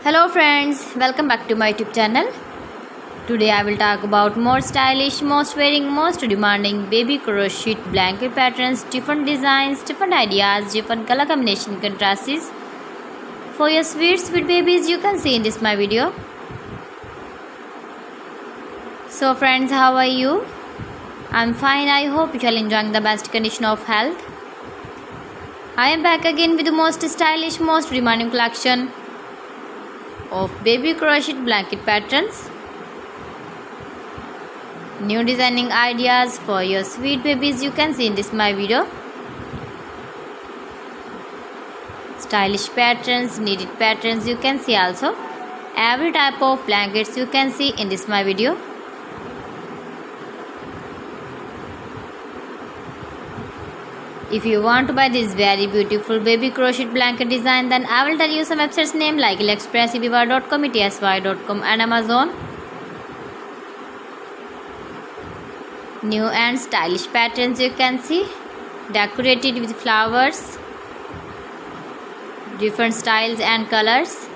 Hello friends, welcome back to my YouTube channel. Today I will talk about more stylish, most wearing, most demanding baby crochet blanket patterns, different designs, different ideas, different color combination contrasts for your sweet babies you can see in this my video. So friends, how are you? I'm fine. I hope you are enjoying the best condition of health. I am back again with the most stylish, most demanding collection of baby crochet blanket patterns. New designing ideas for your sweet babies you can see in this my video. Stylish patterns, needed patterns you can see also. Every type of blankets you can see in this my video. If you want to buy this very beautiful baby crochet blanket design, then I will tell you some websites name like AliExpress, eBay.com, etsy.com and Amazon. New and stylish patterns you can see, decorated with flowers, different styles and colors.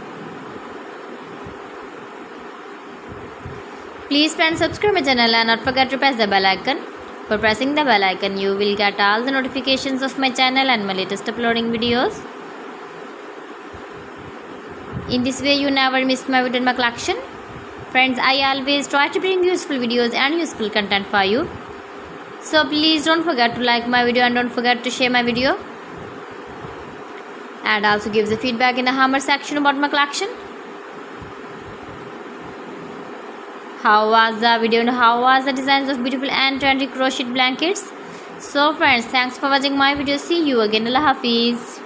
Please friends, subscribe my channel and not forget to press the bell icon. For pressing the bell icon, you will get all the notifications of my channel and my latest uploading videos. In this way, you never miss my video in my collection. Friends, I always try to bring useful videos and useful content for you. So please don't forget to like my video and don't forget to share my video. And also give the feedback in the comment section about my collection. How was the video and how was the designs of beautiful and trendy crochet blankets? So friends, thanks for watching my video. See you again. Allah Hafiz.